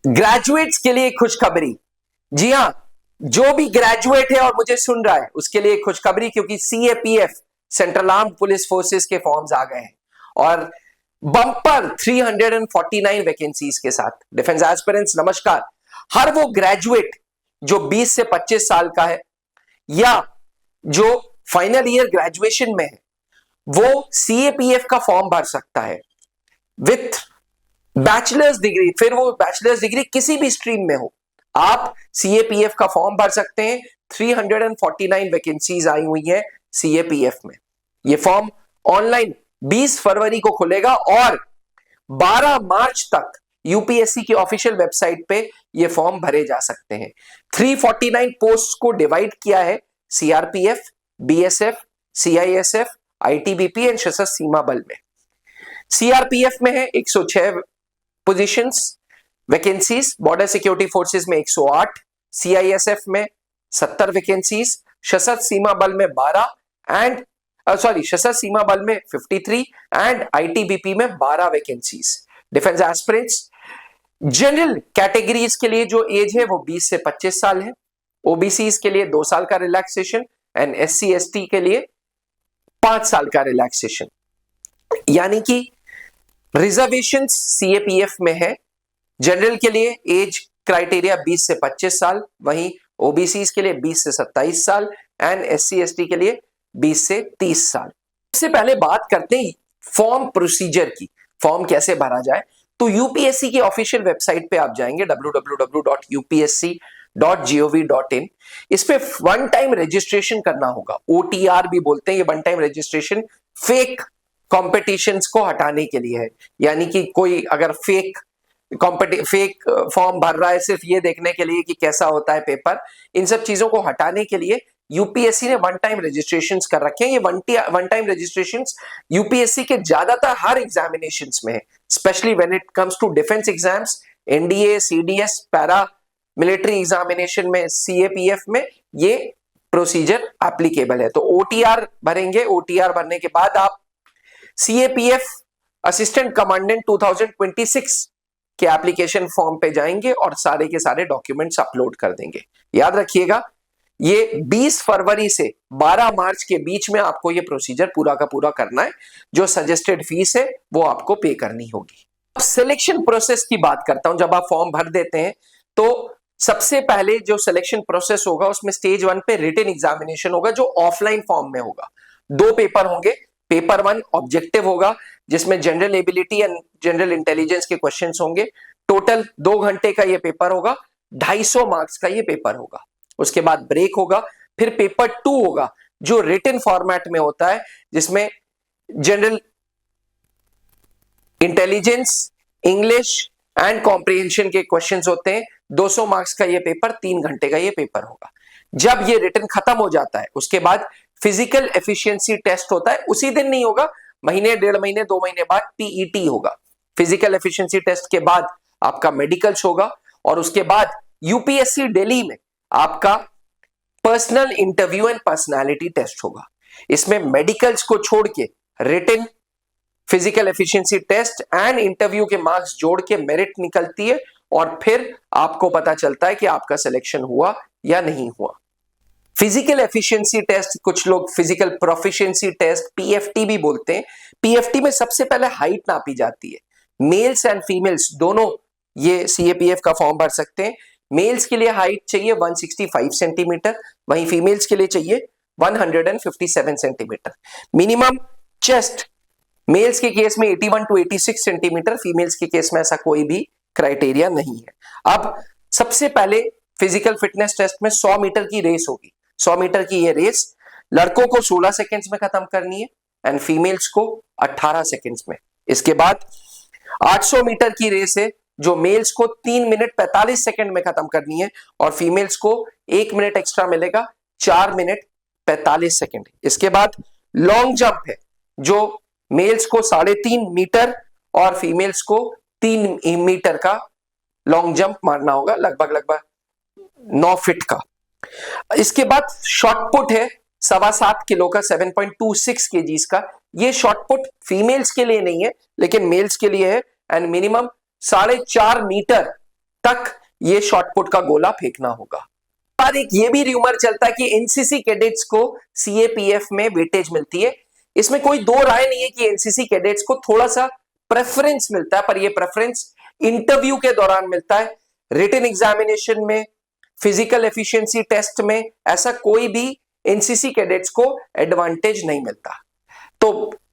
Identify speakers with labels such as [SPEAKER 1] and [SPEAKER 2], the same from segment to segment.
[SPEAKER 1] Graduates के लिए खुशखबरी। जी हां, जो भी ग्रेजुएट है और मुझे सुन रहा है उसके लिए खुशखबरी, क्योंकि CAPF central arm police forces के फॉर्म्स आ गए हैं और बम्पर 349 वैकेंसीज के साथ। डिफेंस एस्पिरेंट्स नमस्कार। हर वो ग्रेजुएट जो 20 से 25 साल का है या जो फाइनल ईयर ग्रेजुएशन में है वो सीएपीएफ का फॉर्म भर सकता है विथ बैचलर्स डिग्री। फिर वो बैचलर्स डिग्री किसी भी स्ट्रीम में हो, आप सीएपीएफ का फॉर्म भर सकते हैं। 349 वैकेंसीज आई हुई है सीएपीएफ में। ये फॉर्म ऑनलाइन 20 फरवरी को खुलेगा और 12 मार्च तक यूपीएससी की ऑफिशियल वेबसाइट पे ये फॉर्म भरे जा सकते हैं। 349 पोस्ट को डिवाइड किया है CRPF, BSF, CISF, ITBP and सशस्त्र सीमा बल में। सीआरपीएफ में है 106 positions vacancies, border security forces में 108, सीआईएसएफ में 70 वैकेंसीज, सशस्त्र सीमा बल में 12 एंड सशस्त्र सीमा बल में 53 एंड आईटीबीपी में 12 vacancies. Defence aspirants general categories के लिए जो एज है वो 20 से 25 साल है, ओबीसीज के लिए 2 साल का रिलैक्सेशन एंड एससी एसटी के लिए 5 साल का रिलैक्सेशन। यानी कि रिजर्वेशन सीएपीएफ में है। जनरल के लिए एज क्राइटेरिया 20 से 25 साल, वहीं ओबीसी के लिए 20 से 27 साल एंड एससी एसटी के लिए 20 से 30 साल। सबसे पहले बात करते हैं फॉर्म प्रोसीजर की, फॉर्म कैसे भरा जाए। तो यूपीएससी की ऑफिशियल वेबसाइट पे आप जाएंगे www.upsc.gov.in। इस पे वन टाइम रजिस्ट्रेशन करना होगा, ओटीआर भी बोलते हैं। ये one time registration fake competitions को हटाने के लिए है। यानी कि कोई अगर फेक फॉर्म भर रहा है सिर्फ ये देखने के लिए कि कैसा होता है पेपर, इन सब चीजों को हटाने के लिए यूपीएससी ने वन टाइम रजिस्ट्रेशंस कर रखे हैं। ये वन टाइम रजिस्ट्रेशंस यूपीएससी के ज्यादातर हर एग्जामिनेशंस में है, specially when it comes to defence exams, NDA, CDS, paramilitary examination में, सीएपीएफ में ये प्रोसीजर एप्लीकेबल है। तो ओटीआर भरेंगे, ओटीआर भरने के बाद आप सीएपीएफ असिस्टेंट कमांडेंट 2026 के एप्लीकेशन फॉर्म पे जाएंगे और सारे के सारे डॉक्यूमेंट्स अपलोड कर देंगे। याद रखिएगा, ये 20 फरवरी से 12 मार्च के बीच में आपको ये प्रोसीजर पूरा का पूरा करना है। जो सजेस्टेड फीस है वो आपको पे करनी होगी। अब सिलेक्शन प्रोसेस की बात करता हूं। जब आप फॉर्म भर देते हैं तो सबसे पहले जो सिलेक्शन प्रोसेस होगा उसमें स्टेज 1 पे रिटन एग्जामिनेशन होगा, जो ऑफलाइन फॉर्म में होगा। 2 पेपर होंगे। पेपर 1 ऑब्जेक्टिव होगा, जिसमें general ability and general intelligence के क्वेश्चंस होंगे। टोटल 2 घंटे का ये पेपर होगा, 250 मार्क्स का ये पेपर होगा। उसके बाद ब्रेक होगा, फिर पेपर 2 होगा जो रिटन फॉर्मेट में होता है, जिसमें general intelligence, English and comprehension के क्वेश्चंस होते हैं। 200 मार्क्स का ये पेपर, 3 घंटे का ये पेपर होगा। जब ये रिटन खत्म हो जाता है उसके बाद फिजिकल एफिशिएंसी टेस्ट होता है। उसी दिन नहीं होगा, महीने, 1.5 महीने, 2 महीने बाद पीईटी होगा। फिजिकल एफिशिएंसी टेस्ट के बाद आपका मेडिकल्स होगा और उसके बाद यूपीएससी दिल्ली में आपका personal interview and personality test होगा। इसमें मेडिकल्स को छोड़ के written, physical efficiency test and interview के मार्क्स जोड़ के मेरिट निकलती है और फिर आपको पता चलता है कि आपका सिलेक्शन हुआ या नहीं हुआ। फिजिकल एफिशिएंसी टेस्ट, कुछ लोग फिजिकल प्रोफिशिएंसी टेस्ट, पीएफटी भी बोलते हैं। पीएफटी में सबसे पहले हाइट नापी जाती है। मेल्स एंड फीमेल्स दोनों ये सीएपीएफ का फॉर्म भर सकते हैं। मेल्स के लिए हाइट चाहिए 165 सेंटीमीटर, वहीं फीमेल्स के लिए चाहिए 157 सेंटीमीटर। मिनिमम चेस्ट मेल्स के केस में 81 टू 86 सेंटीमीटर, फीमेल्स के केस में ऐसा कोई भी क्राइटेरिया नहीं है। अब सबसे पहले फिजिकल फिटनेस टेस्ट में 100 मीटर की रेस होगी। 100 मीटर की ये रेस लड़कों को 16 सेकंड्स में खत्म करनी है एंड फीमेल्स को 18 सेकंड्स में। इसके बाद 800 मीटर की रेस है, जो मेल्स को 3 मिनट 45 सेकंड में खत्म करनी है और फीमेल्स को 1 मिनट एक्स्ट्रा मिलेगा, 4 मिनट 45 सेकंड। इसके बाद लॉन्ग जंप है, जो मेल्स को 3.5 मीटर और फीमेल्स को 3 मीटर का लॉन्ग जंप मारना होगा, लगभग 9 फीट का। इसके बाद शॉर्ट पुट है 7.25 किलो का, 7.26 केजीज का। ये शॉर्ट पुट फीमेल्स के लिए नहीं है लेकिन मेल्स के लिए है एंड मिनिमम 4.5 मीटर तक ये शॉटपुट का गोला फेंकना होगा। पर एक ये भी र्यूमर चलता है कि एनसीसी कैडेट्स को सीएपीएफ में वेटेज मिलती है। इसमें कोई दो राय नहीं है कि एनसीसी कैडेट्स को थोड़ा सा प्रेफरेंस मिलता है, पर यह प्रेफरेंस इंटरव्यू के दौरान मिलता है। रिटन एग्जामिनेशन में, फिजिकल एफिशिएंसी टेस्ट में ऐसा कोई भी एनसीसी कैडेट्स को एडवांटेज नहीं मिलता। तो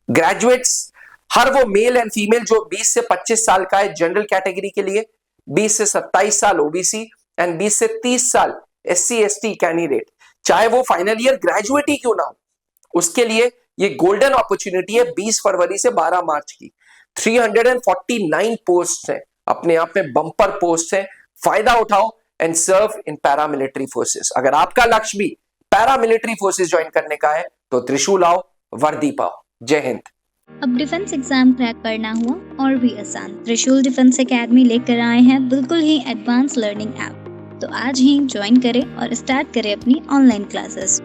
[SPEAKER 1] ग्रेजुएट्स, हर वो मेल एंड फीमेल जो 20 से 25 साल का है जनरल कैटेगरी के लिए, 20 से 27 साल ओबीसी एंड 20 से 30 साल एससी एसटी कैंडिडेट, चाहे वो फाइनल ईयर ग्रेजुएट ही क्यों ना हो, उसके लिए ये गोल्डन अपॉर्चुनिटी है 20 फरवरी से 12 मार्च की। 349 पोस्ट है, अपने आप में बम्पर पोस्ट है। फायदा उठाओ and serve in paramilitary forces. अगर आपका लक्ष्य भी पैरामिलिट्री फोर्सेस ज्वाइन करने का है तो त्रिशूल आओ, वर्दी पाओ। जय हिंद।
[SPEAKER 2] अब डिफेंस एग्जाम क्रैक करना हुआ और भी आसान, त्रिशूल डिफेंस एकेडमी लेकर आए हैं बिल्कुल ही एडवांस लर्निंग ऐप। तो आज ही ज्वाइन करें और स्टार्ट करें अपनी ऑनलाइन क्लासेस।